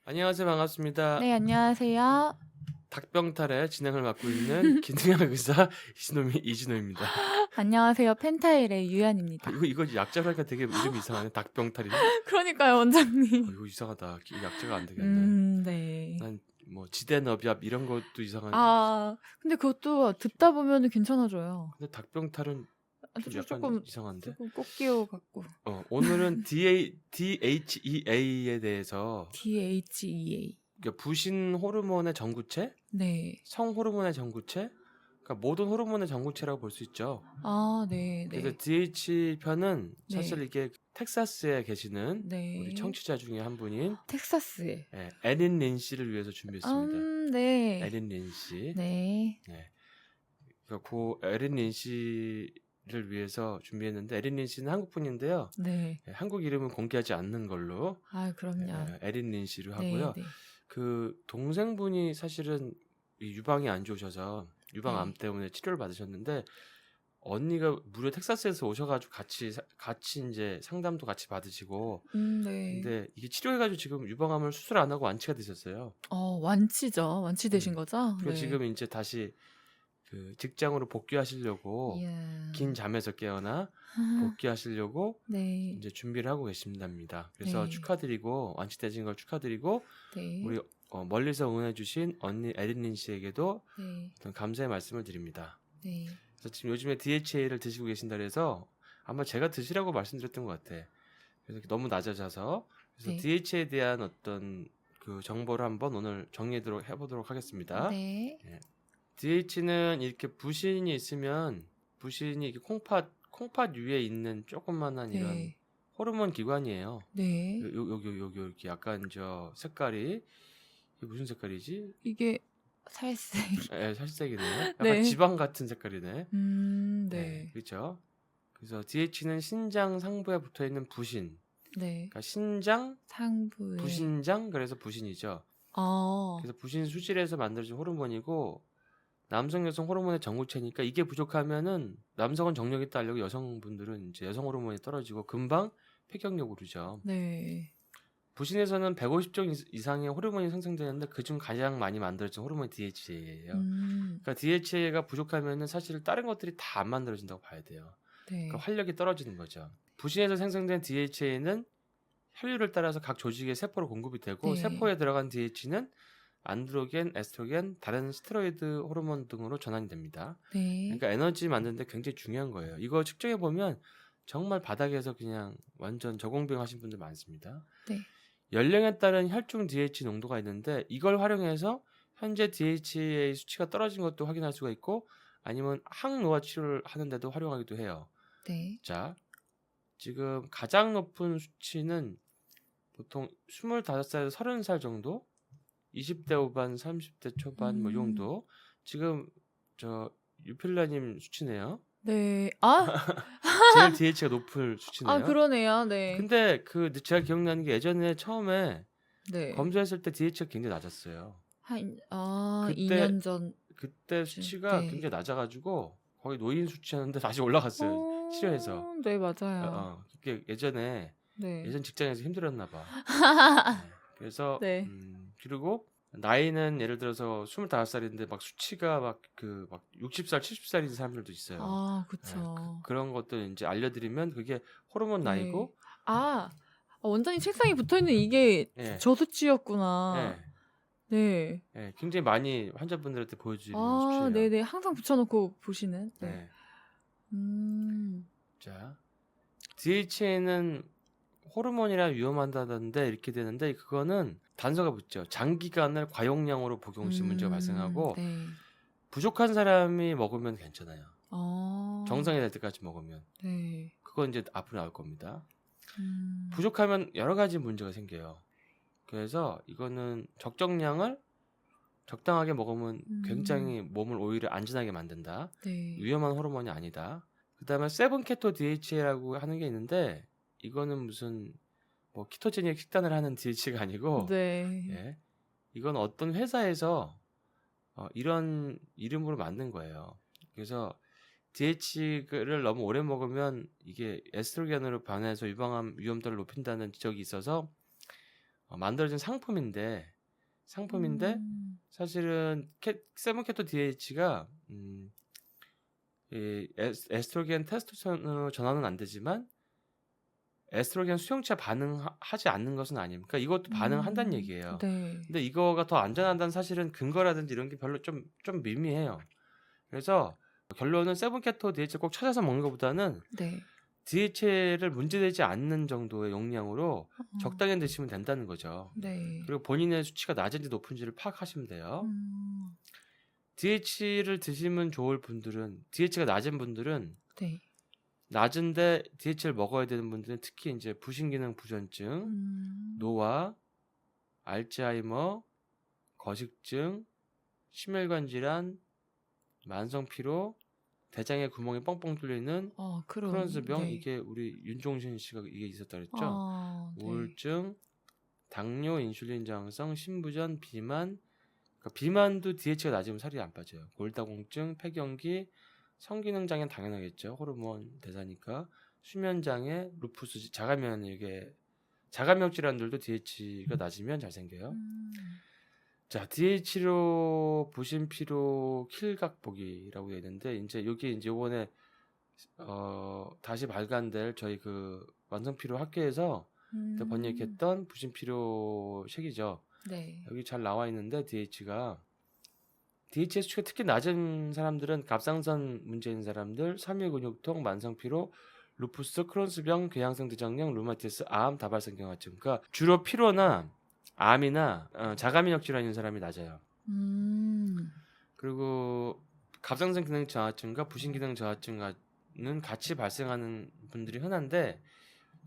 안녕하세요. 반갑습니다. 네, 안녕하세요. 닭병탈의 진행을 맡고 있는 김승현 의사 이진호입니다. 안녕하세요. 펜타일의 아, 유연입니다. 이거 약자로 하니까 되게 이름이 이상하네. 닭병탈이네. 그러니까요, 원장님. 이거 이상하다. 이 약자가 안 되겠네. 네. 난 뭐 지대너비압 이런 것도 이상한. 근데 그것도 듣다 보면 괜찮아져요. 근데 닭병탈은 좀 약간 조금 이상한데. 꽃기호 같고. 오늘은 DHEA에 대해서 DHEA. 그러니까 부신 호르몬의 전구체, 네. 성 호르몬의 전구체, 그러니까 모든 호르몬의 전구체라고 볼 수 있죠. 네, 그래서 네. DH 편은 네. 사실 이게 텍사스에 계시는 네. 우리 청취자 중에 한 분인 텍사스에. 에린 린시를 위해서 준비했습니다. 네. 에린 린시. 네. 그러니까 그 에린 린시를 위해서 준비했는데 에린 린시는 한국 분인데요. 네. 한국 이름은 공개하지 않는 걸로 그럼요. 에린 린시로 네, 하고요. 네. 그 동생분이 사실은 이 유방이 안 좋으셔서 유방암 네. 때문에 치료를 받으셨는데 언니가 무려 텍사스에서 오셔가지고 같이 이제 상담도 같이 받으시고 네. 근데 이게 치료해가지고 지금 유방암을 수술 안 하고 완치가 되셨어요. 완치죠. 완치되신 거죠? 그리고 네. 지금 이제 다시 그 직장으로 복귀하시려고 이야. 긴 잠에서 깨어나 복귀하시려고 네. 이제 준비를 하고 계신답니다. 그래서 네. 축하드리고 완치되신 걸 축하드리고 네. 우리 멀리서 응원해주신 언니 에린린 씨에게도 네. 어떤 감사의 말씀을 드립니다. 네. 그래서 지금 요즘에 DHA를 드시고 계신다 그래서 아마 제가 드시라고 말씀드렸던 것 같아. 그래서 너무 낮아져서 그래서 네. DHA에 대한 어떤 그 정보를 한번 오늘 해보도록 하겠습니다. 네. DH는 이렇게 부신이 있으면 부신이 이렇게 콩팥 위에 있는 조그만한 이런 네. 호르몬 기관이에요. 네. 여기 이렇게 약간 저 색깔이 이게 무슨 색깔이지? 이게 살색. 살색이네. 약간 네. 지방 같은 색깔이네. 네. 그렇죠. 그래서 DH는 신장 상부에 붙어 있는 부신. 네. 그러니까 신장, 상부에. 부신장, 그래서 부신이죠. 그래서 부신 수질에서 만들어진 호르몬이고 남성 여성 호르몬의 전구체니까 이게 부족하면은 남성은 정력이 딸리고 여성분들은 이제 여성 호르몬이 떨어지고 금방 폐경력 오르죠. 네. 부신에서는 150종 이상의 호르몬이 생성되는데 그중 가장 많이 만들어진 호르몬이 DHA예요. 그러니까 DHA가 부족하면은 사실 다른 것들이 다 안 만들어진다고 봐야 돼요. 네. 그러니까 활력이 떨어지는 거죠. 부신에서 생성된 DHA는 혈류를 따라서 각 조직의 세포로 공급이 되고 네. 세포에 들어간 DH는 안드로겐, 에스트로겐, 다른 스테로이드 호르몬 등으로 전환이 됩니다. 네. 그러니까 에너지 만드는데 굉장히 중요한 거예요. 이거 측정해 보면 정말 바닥에서 그냥 완전 저공병 하신 분들 많습니다. 네. 연령에 따른 혈중 DH 농도가 있는데 이걸 활용해서 현재 DHA 수치가 떨어진 것도 확인할 수가 있고 아니면 항노화 치료를 하는데도 활용하기도 해요. 네. 자, 지금 가장 높은 수치는 보통 25살에서 30살 정도, 20대 후반, 30대 초반 뭐 이 정도. 지금 저 유필라님 수치네요. 네. 제일 DH가 높을 수치네요. 그러네요. 네. 근데 제가 기억나는 게 예전에 처음에 네. 검사했을 때 DH가 굉장히 낮았어요. 한 그때 2년 전. 그때 수치가 네. 굉장히 낮아가지고 거의 노인 수치였는데 다시 올라갔어요. 치료해서. 네, 맞아요. 그게 예전 직장에서 힘들었나 봐. 그래서 네. 그리고 나이는 예를 들어서 25살인데 막 수치가 막 60살, 70살인 사람들도 있어요. 그쵸. 그런 것들 이제 알려드리면 그게 호르몬 네. 나이고. 원장님 책상에 붙어있는 이게 네. 저수치였구나. 네. 굉장히 많이 환자분들한테 보여주는 수치예요. 네네. 항상 붙여놓고 보시는. 네. 음. 자, DHA는 호르몬이라 위험하다던데 이렇게 되는데 그거는 단서가 붙죠. 장기간을 과용량으로 복용 시 문제가 발생하고 네. 부족한 사람이 먹으면 괜찮아요. 정상이 될 때까지 먹으면. 네. 그건 이제 앞으로 나올 겁니다. 부족하면 여러 가지 문제가 생겨요. 그래서 이거는 적정량을 적당하게 먹으면 굉장히 몸을 오히려 안전하게 만든다. 네. 위험한 호르몬이 아니다. 그 다음에 세븐케토 DHA라고 하는 게 있는데 이거는 무슨 뭐 키토제닉 식단을 하는 DHA가 아니고 네. 이건 어떤 회사에서 이런 이름으로 만든 거예요. 그래서 DH를 너무 오래 먹으면 이게 에스트로겐으로 변해서 유방암 위험도를 높인다는 지적이 있어서 만들어진 상품인데 사실은 세븐케토 DH가 이 에스트로겐 테스토스테론으로 전환은 안 되지만 에스트로겐 수용체 반응하지 않는 것은 아닙니까? 그러니까 이것도 반응한다는 얘기예요. 네. 근데 이거가 더 안전하다는 사실은 근거라든지 이런 게 별로 좀 미미해요. 그래서 결론은 세븐케토 DH를 꼭 찾아서 먹는 것보다는 네. DH를 문제되지 않는 정도의 용량으로 적당히 드시면 된다는 거죠. 네. 그리고 본인의 수치가 낮은지 높은지를 파악하시면 돼요. DH를 드시면 좋을 분들은 DH가 낮은 분들은 네. 낮은데 DH를 먹어야 되는 분들은 특히 이제 부신기능 부전증, 노화, 알츠하이머, 거식증, 심혈관 질환, 만성 피로, 대장에 구멍이 뻥뻥 뚫리는 크론스병 네. 이게 우리 윤종신 씨가 이게 있었다 그랬죠. 네. 우울증, 당뇨, 인슐린 저항성, 신부전, 비만. 그러니까 비만도 DH가 낮으면 살이 안 빠져요. 골다공증, 폐경기, 성기능 장애는 당연하겠죠. 호르몬 대사니까. 수면 장애, 루푸스, 자가면역 질환들도 DH가 낮으면 잘 생겨요. 자, DH로 부신 피로 킬각보기라고 되어 있는데 이제 여기 이제 요번에 다시 발간될 저희 그 완성 피로 학회에서 그때 번역했던 부신 피로 책이죠. 네. 여기 잘 나와 있는데 DH의 수치가 특히 낮은 사람들은 갑상선 문제 있는 사람들, 삼위근육통, 만성 피로, 루푸스, 크론스병, 궤양성 대장염, 루마티스, 암, 다발성 경화증. 그러니까 주로 피로나 암이나 자가면역 질환 있는 사람이 낮아요. 그리고 갑상선 기능 저하증과 부신 기능 저하증은 같이 발생하는 분들이 흔한데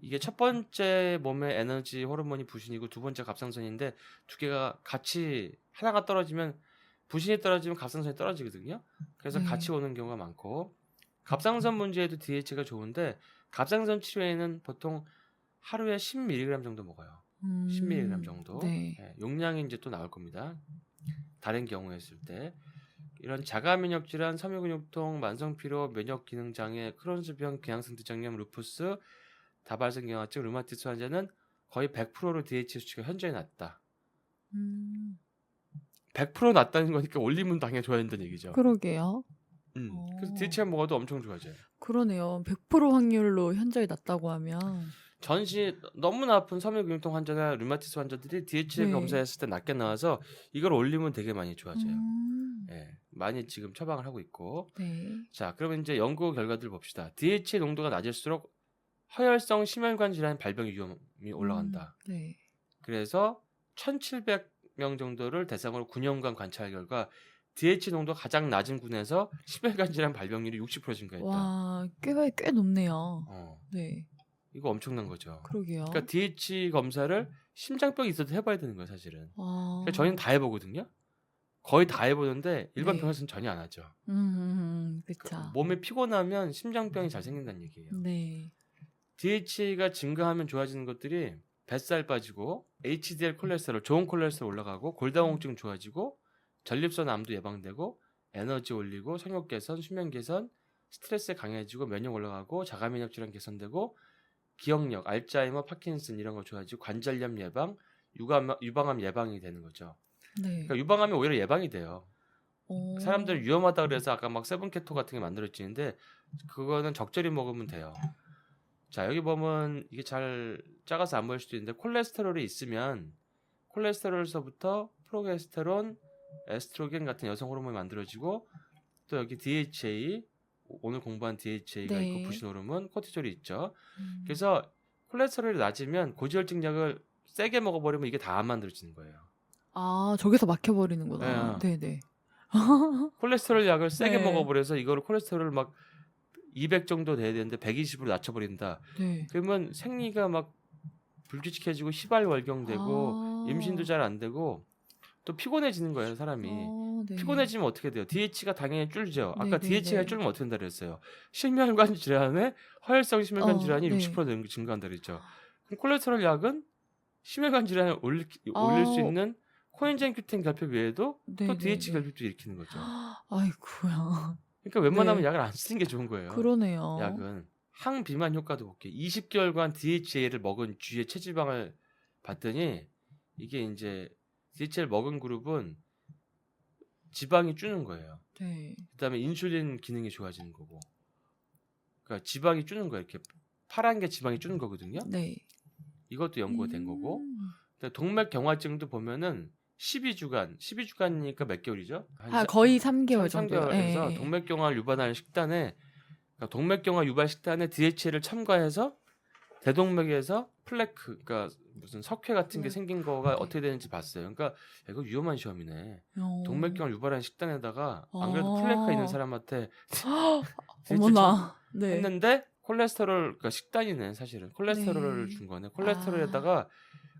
이게 첫 번째 몸의 에너지 호르몬이 부신이고 두 번째 갑상선인데 두 개가 같이 하나가 떨어지면 부신이 떨어지면 갑상선이 떨어지거든요. 그래서 같이 오는 경우가 많고 갑상선 문제에도 DH가 좋은데 갑상선 치료에는 보통 하루에 10mg 정도 먹어요. 10mg 정도. 네. 네, 용량이 이제 또 나올 겁니다. 다른 경우에 했을 때 이런 자가면역 질환, 섬유근육통, 만성피로, 면역기능장애, 크론스병, 궤양성 대장염, 루푸스, 다발성 경화증, 류마티스 환자는 거의 100%로 DH 수치가 현저히 낮다. 100% 낮다는 거니까 올리면 당연히 좋아야 된다는 얘기죠. 그러게요. 그래서 DH가 먹어도 엄청 좋아져요. 그러네요. 100% 확률로 현저히 낮다고 하면 전시 너무나 아픈 섬유근육통 환자나 류마티스 환자들이 DH 네. 검사했을 때 낮게 나와서 이걸 올리면 되게 많이 좋아져요. 네, 많이 지금 처방을 하고 있고. 네. 자, 그러면 이제 연구 결과들 봅시다. DH 농도가 낮을수록 허혈성 심혈관 질환 발병 위험이 올라간다. 네. 그래서 1,700명 정도를 대상으로 9년간 관찰 결과 DH 농도 가장 낮은 군에서 심혈관 질환 발병률이 60% 증가했다. 와, 꽤 높네요. 네. 이거 엄청난 거죠. 그러게요. 그러니까 DH 검사를 심장병이 있어도 해봐야 되는 거예요, 사실은. 그러니까 저희는 다 해보거든요. 거의 다 해보는데 일반 네. 병원에서는 전혀 안 하죠. 그렇죠. 몸에 피곤하면 심장병이 잘 생긴다는 얘기예요. 네. DH가 증가하면 좋아지는 것들이 뱃살 빠지고 HDL 콜레스테롤, 좋은 콜레스테롤 올라가고 골다공증 좋아지고 전립선 암도 예방되고 에너지 올리고 성욕 개선, 수면 개선, 스트레스 강해지고 면역 올라가고 자가면역 질환 개선되고 기억력, 알츠하이머, 파킨슨 이런 거 좋아지고 관절염 예방, 유방암 예방이 되는 거죠. 네. 그러니까 유방암이 오히려 예방이 돼요. 사람들 위험하다 그래서 아까 막 세븐케토 같은 게 만들어지는데 그거는 적절히 먹으면 돼요. 자, 여기 보면 이게 잘 작아서 안 보일 수도 있는데 콜레스테롤이 있으면 콜레스테롤에서부터 프로게스테론, 에스트로겐 같은 여성 호르몬이 만들어지고 또 여기 DHA, 오늘 공부한 DHA가 네. 있고 부신 호르몬, 코티졸이 있죠. 그래서 콜레스테롤이 낮으면 고지혈증 약을 세게 먹어버리면 이게 다 안 만들어지는 거예요. 아, 저기서 막혀버리는구나. 네네. 콜레스테롤 약을 세게 네. 먹어버려서 이거를 콜레스테롤을 막 200 정도 돼야 되는데 120으로 낮춰버린다. 네. 그러면 생리가 막 불규칙해지고 희발월경되고 임신도 잘 안 되고 또 피곤해지는 거예요, 사람이. 네. 피곤해지면 어떻게 돼요? DH가 당연히 줄죠. 아까 네, DH가 네. 줄면 어떻게 된다 그랬어요? 심혈관 질환에 허혈성 심혈관 질환이 네. 60% 증가한다 그랬죠. 그럼 콜레스테롤 약은 심혈관 질환을 올릴 수 있는 코엔자임 Q10 결핍 외에도 또 DH 결핍도 일으키는 거죠. 아이고야. 그러니까 웬만하면 네. 약을 안 쓰는 게 좋은 거예요. 그러네요. 약은 항비만 효과도 볼게요. 20개월간 DHA를 먹은 쥐의 체지방을 봤더니 이게 이제 DHL 먹은 그룹은 지방이 주는 거예요. 네. 그다음에 인슐린 기능이 좋아지는 거고. 그러니까 지방이 주는 거예요. 이렇게 파란 게 지방이 주는 거거든요. 네. 이것도 연구가 된 거고. 동맥경화증도 보면은 12주간이니까 몇 개월이죠? 거의 3개월 정도. 3개월에서 네. 동맥경화 유발하는 식단에 그러니까 동맥경화 유발 식단에 DHA를 첨가해서 대동맥에서 플래크, 그러니까 무슨 석회 같은 게 생긴 거가 네. 어떻게 되는지 봤어요. 그러니까 이거 위험한 시험이네. 어. 동맥경화 유발하는 식단에다가 안 그래도 플래크가 있는 사람한테 어머나. 네. 했는데 콜레스테롤, 그러니까 식단이네 사실은. 콜레스테롤을 네. 준 거네. 콜레스테롤에다가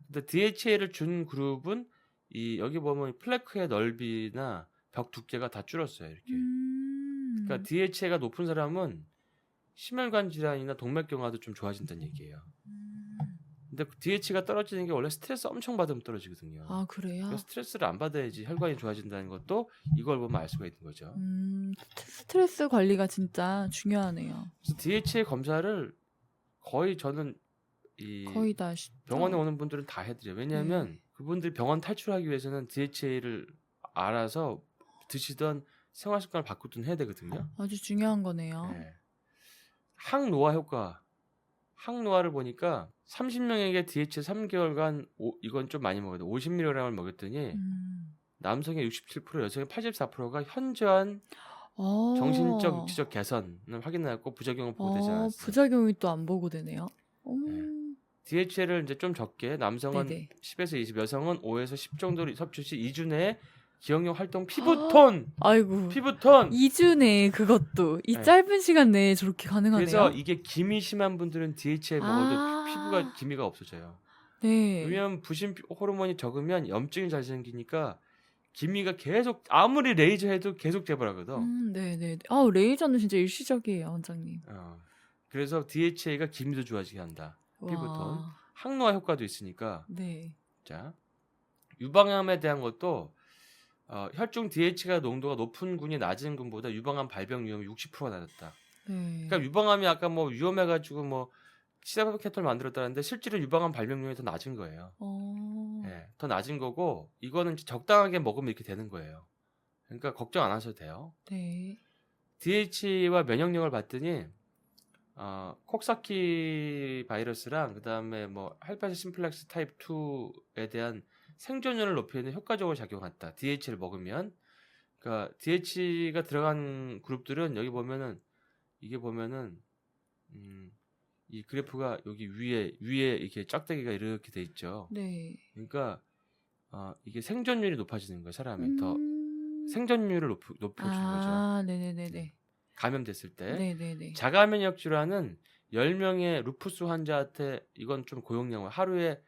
근데 DHA를 준 그룹은 이 여기 보면 플래크의 넓이나 벽 두께가 다 줄었어요. 이렇게. 그러니까 DHA가 높은 사람은 심혈관 질환이나 동맥경화도 좀 좋아진다는 얘기예요. 근데 DHA가 떨어지는 게 원래 스트레스 엄청 받으면 떨어지거든요. 아, 그래요? 그래서 스트레스를 안 받아야지 혈관이 좋아진다는 것도 이걸 보면 알 수가 있는 거죠. 스트레스 관리가 진짜 중요하네요. 그래서 DHA 검사를 거의 저는 거의 다 하시죠. 병원에 오는 분들은 다 해드려요. 왜냐하면 그분들이 병원 탈출하기 위해서는 DHA를 알아서 드시던 생활습관을 바꾸든 해야 되거든요. 아주 중요한 거네요. 네. 항노화 효과. 항노화를 보니까 30명에게 DHA 3개월간 이건 좀 많이 먹어야 돼. 50mg을 먹였더니 남성의 67%, 여성의 84%가 현저한 정신적, 육체적 개선을 확인하였고 부작용은 보고되지 않았어요. 부작용이 또 안 보고되네요. 네. DHA를 이제 좀 적게 남성은 네네. 10에서 20, 여성은 5에서 10 정도를 섭취 시 2주 내에 기억력 활동 피부톤. 아이고. 피부톤. 2주 내에 그것도 이 네. 짧은 시간 내에 저렇게 가능하네요. 그래서 이게 기미 심한 분들은 DHA 먹어도 피부가 기미가 없어져요. 네. 왜냐면 부신 호르몬이 적으면 염증이 잘 생기니까 기미가 계속 아무리 레이저 해도 계속 재발하거든. 네네. 레이저는 진짜 일시적이에요, 원장님. 그래서 DHA가 기미도 좋아지게 한다. 피부톤. 항노화 효과도 있으니까. 네. 자, 유방암에 대한 것도 혈중 DHA 농도가 높은 군이 낮은 군보다 유방암 발병 위험이 60%가 낮았다. 네. 그러니까 유방암이 아까 뭐 위험해가지고 뭐 시다바케톨 만들었다는데 실제로 유방암 발병률이 더 낮은 거예요. 네, 더 낮은 거고 이거는 적당하게 먹으면 이렇게 되는 거예요. 그러니까 걱정 안 하셔도 돼요. 네. DHA와 면역력을 봤더니 콕사키 바이러스랑 그다음에 뭐 헬파시 심플렉스 타입 2에 대한 생존율을 높이는 효과적으로 작용했다. DHA를 먹으면. 그러니까 DHA가 들어간 그룹들은 여기 보면은 이게 보면은 이 그래프가 여기 위에 이렇게 짝대기가 이렇게 돼 있죠. 네. 그러니까 이게 생존율이 높아지는 거예요. 사람의 더 생존율을 높여주는 거죠. 네네네네. 감염됐을 때. 네네네. 자가면역 질환은 10명의 루푸스 환자한테 이건 좀 고용량을 하루에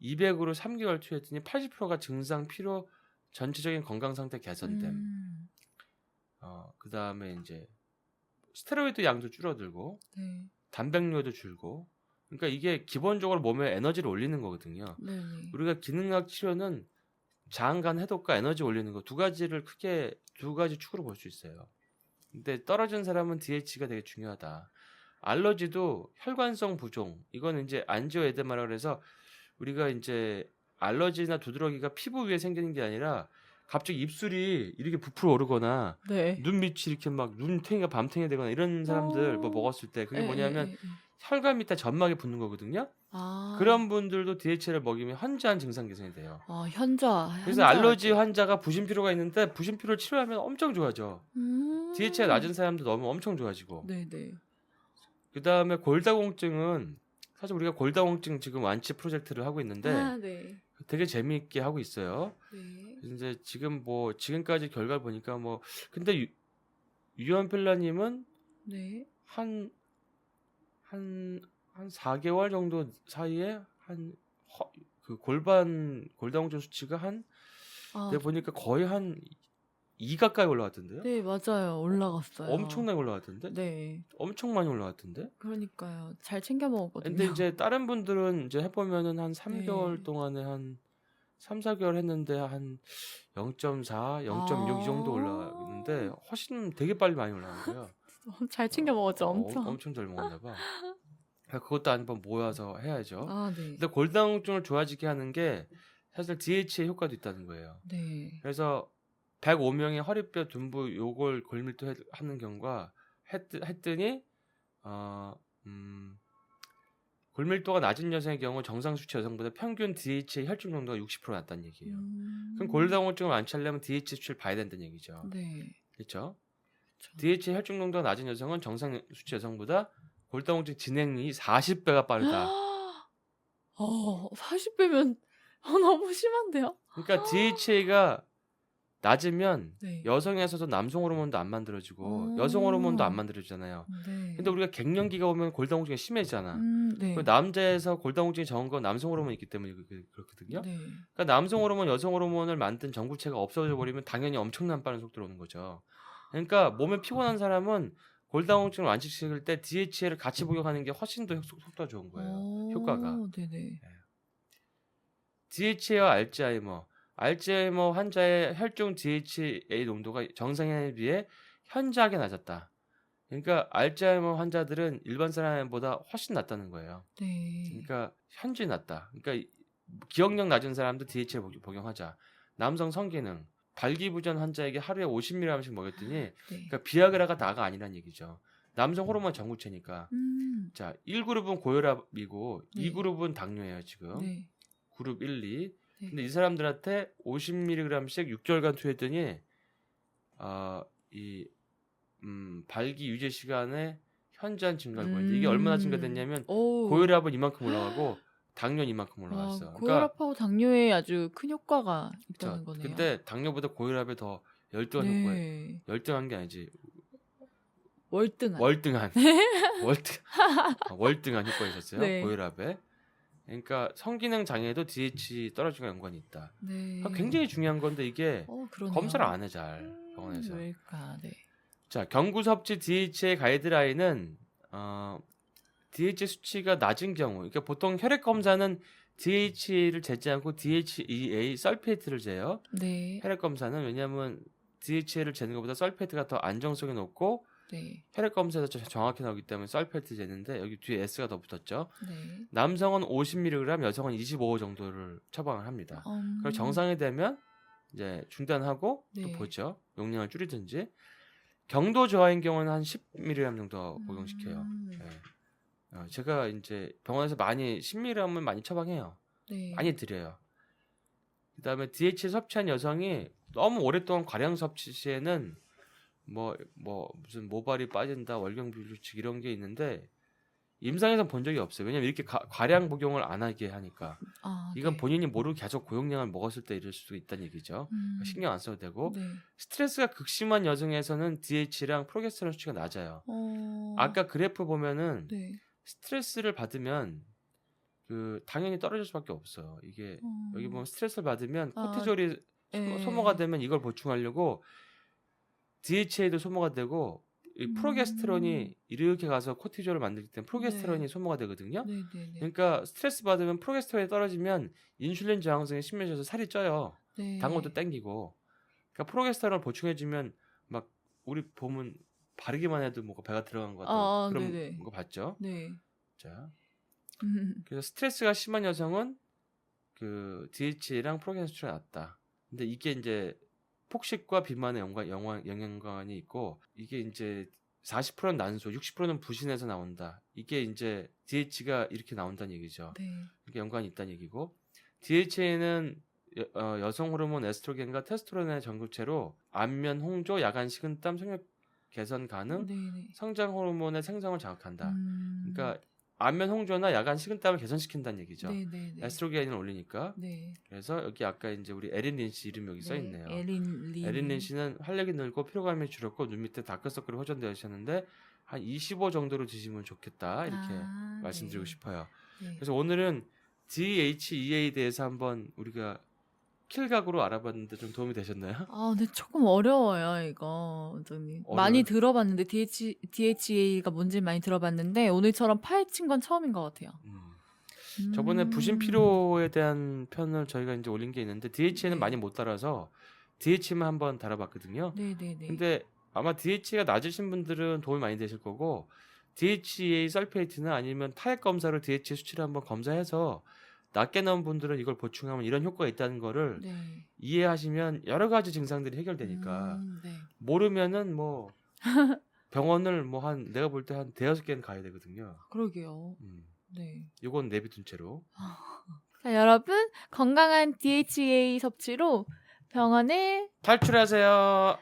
200으로 3개월 투여했더니 80%가 증상, 피로, 전체적인 건강 상태 개선됨. 그 다음에 이제 스테로이드 양도 줄어들고, 네. 단백뇨도 줄고. 그러니까 이게 기본적으로 몸에 에너지를 올리는 거거든요. 네네. 우리가 기능학 치료는 장간 해독과 에너지 올리는 거 두 가지 축으로 볼 수 있어요. 근데 떨어진 사람은 DH가 되게 중요하다. 알러지도 혈관성 부종. 이거는 이제 안지오에데마라 그래서 우리가 이제 알러지나 두드러기가 피부 위에 생기는 게 아니라 갑자기 입술이 이렇게 부풀어 오르거나 네. 눈 밑이 이렇게 막 눈탱이가 밤탱이 되거나 이런 사람들 뭐 먹었을 때 그게 뭐냐면 혈관 밑에 점막이 붙는 거거든요. 그런 분들도 DHA를 먹이면 현저한 증상 개선이 돼요. 그래서 알러지 환자가 부신피로가 있는데 부신피로를 치료하면 엄청 좋아져. DHA 낮은 사람도 너무 엄청 좋아지고. 네네. 그 다음에 골다공증은 사실 우리가 골다공증 지금 완치 프로젝트를 하고 있는데 네. 되게 재미있게 하고 있어요. 네. 이제 지금까지 결과를 보니까 근데 유연필라님은 네. 한 4개월 정도 사이에 그 골다공증 수치가 내가 보니까 거의 한 2 가까이 올라갔던데요? 네, 맞아요. 올라갔어요. 엄청나게 올라갔던데? 네. 엄청 많이 올라갔던데? 그러니까요. 잘 챙겨 먹었거든요. 근데 이제 다른 분들은 이제 해보면은 한 3개월 동안에 한 3, 4개월 했는데 한 0.4, 0.6 이 정도 올라가는데 훨씬 되게 빨리 많이 올라간 거예요. 잘 챙겨 먹었죠, 엄청. 엄청 잘 먹었나 봐. 그것도 한번 모아서 해야죠. 네. 근데 골다공증을 좋아지게 하는 게 사실 DHA 효과도 있다는 거예요. 네. 그래서 105명의 허리뼈, 둔부, 요골, 골밀도 하는 경우가 했더니 골밀도가 낮은 여성의 경우 정상 수치 여성보다 평균 DHA 혈중 농도가 60% 낮다는 얘기예요. 그럼 골다공증을 완치하려면 DHA 수치를 봐야 된다는 얘기죠. 네. 그렇죠? 그쵸. DHA 혈중 농도가 낮은 여성은 정상 수치 여성보다 골다공증 진행이 40배가 빠르다. 40배면 너무 심한데요? 그러니까 DHA가 낮으면 네. 여성에서도 남성 호르몬도 안 만들어지고 여성 호르몬도 안 만들어지잖아요. 네. 근데 우리가 갱년기가 오면 골다공증이 심해지잖아. 네. 남자에서 골다공증이 적은 건 남성 호르몬이 있기 때문에 그렇거든요. 네. 그러니까 남성 호르몬, 여성 호르몬을 만든 전구체가 없어져 버리면 당연히 엄청난 빠른 속도로 오는 거죠. 그러니까 몸에 피곤한 사람은 골다공증을 완치시킬 때 DHA를 같이 복용하는 게 훨씬 더 속도가 좋은 거예요. 효과가. 네네. DHA와 알츠하이머 환자의 혈중 DHA 농도가 정상에 비해 현저하게 낮았다. 그러니까 알츠하이머 환자들은 일반 사람보다 훨씬 낮다는 거예요. 네. 그러니까 현저히 낮다. 그러니까 기억력 낮은 사람도 DHA 복용하자. 남성 성기능, 발기부전 환자에게 하루에 50mg씩 먹였더니 네. 그러니까 비아그라가 다가 아니란 얘기죠. 남성 호르몬 전구체니까. 자, 1그룹은 고혈압이고 네. 2그룹은 당뇨예요, 지금. 네. 그룹 1, 2. 네. 근데 이 사람들한테 50mg씩 6개월간 투여했더니 발기 유지 시간에 현저한 증가를 보였는데 이게 얼마나 증가됐냐면 고혈압은 이만큼 올라가고 당뇨는 이만큼 올라갔어. 고혈압하고 당뇨에 아주 큰 효과가 있다는 거네요. 근데 당뇨보다 고혈압에 더 열등한 효과예요. 열등한 게 아니지. 월등한 효과가 있었어요. 네. 고혈압에. 그러니까 성기능 장애에도 DHA 떨어지는 연관이 있다. 네. 굉장히 중요한 건데 이게 검사를 안 해 잘 병원에서. 왜일까? 네. 자, 경구 섭취 DHA 가이드라인은 DHA 수치가 낮은 경우, 그러니까 보통 혈액 검사는 DHA를 재지 않고 DHEA 설페이트를 재요. 네. 혈액 검사는 왜냐하면 DHA를 재는 것보다 설페이트가 더 안정성이 높고 네. 혈액 검사에서 정확히 나오기 때문에 설페이트 재는데 여기 뒤에 S가 더 붙었죠. 네. 남성은 50mg, 여성은 25 정도를 처방을 합니다. 그리고 정상이 되면 이제 중단하고 또 보죠. 용량을 줄이든지. 경도 저하인 경우는 한 10mg 정도 복용시켜요. 네. 제가 이제 병원에서 많이 10mg을 많이 처방해요. 네. 많이 드려요. 그다음에 DHA 섭취한 여성이 너무 오랫동안 과량 섭취 시에는 무슨 모발이 빠진다, 월경 불규칙 이런 게 있는데 임상에서 본 적이 없어요. 왜냐면 이렇게 과량 복용을 안 하게 하니까. 이건 네. 본인이 모르고 계속 고용량을 먹었을 때 이럴 수도 있다는 얘기죠. 신경 안 써도 되고. 네. 스트레스가 극심한 여성에서는 DHA랑 프로게스테론 수치가 낮아요. 아까 그래프 보면은 네. 스트레스를 받으면 당연히 떨어질 수밖에 없어요. 이게 여기 보면 스트레스를 받으면 코티졸이 소모가 되면 이걸 보충하려고 DHA도 소모가 되고 이 프로게스테론이 이렇게 가서 코티졸을 만들기 때문에 프로게스테론이 소모가 되거든요. 그러니까 스트레스 받으면 프로게스테론이 떨어지면 인슐린 저항성이 심해져서 살이 쪄요. 당뇨도 땡기고. 그러니까 프로게스테론을 보충해주면 막 우리 보면 바르기만 해도 뭔가 배가 들어간 것 같은 그런 거 봤죠. 네. 자, 그래서 스트레스가 심한 여성은 DHA랑 프로게스테론이 낮다. 근데 이게 이제 폭식과 비만의 영향관이 있고 이게 이제 40%는 난소, 60%는 부신에서 나온다. 이게 이제 DH가 이렇게 나온다는 얘기죠. 이렇게 연관이 있다는 얘기고 DHA는 여성 호르몬 에스트로겐과 테스토스테론의 전구체로 안면, 홍조, 야간 식은땀, 성욕 개선 가능, 성장 호르몬의 생성을 자극한다. 그러니까 안면 홍조나 야간 식은땀을 개선시킨다는 얘기죠. 에스트로겐을 올리니까. 그래서 여기 아까 이제 우리 에린 린시 이름 여기 써 있네요. 에린 린시는 활력이 늘고 피로감이 줄었고 눈 밑에 다크서클이 호전되어 있었는데 한 25 정도로 드시면 좋겠다 이렇게 말씀드리고 싶어요. 그래서 오늘은 DHEA에 대해서 한번 우리가 킬각으로 알아봤는데 좀 도움이 되셨나요? 근데 조금 어려워요, 이거. 완전히. 많이 들어봤는데, DHA가 뭔지 많이 들어봤는데, 오늘처럼 파헤친 건 처음인 것 같아요. 저번에 부신 피로에 대한 편을 저희가 이제 올린 게 있는데, DHA는 많이 못 따라서 DH만 한번 다뤄봤거든요. 근데 아마 DHA가 낮으신 분들은 도움이 많이 되실 거고, DHA 설페이트나 아니면 타액 검사로 DHA 수치를 한번 검사해서 낮게 나온 분들은 이걸 보충하면 이런 효과가 있다는 거를 네. 이해하시면 여러 가지 증상들이 해결되니까 네. 모르면은 뭐 병원을 뭐 내가 볼 때 한 대여섯 개는 가야 되거든요. 그러게요. 네. 이건 내비둔 채로. 자, 여러분 건강한 DHEA 섭취로 병원을 탈출하세요.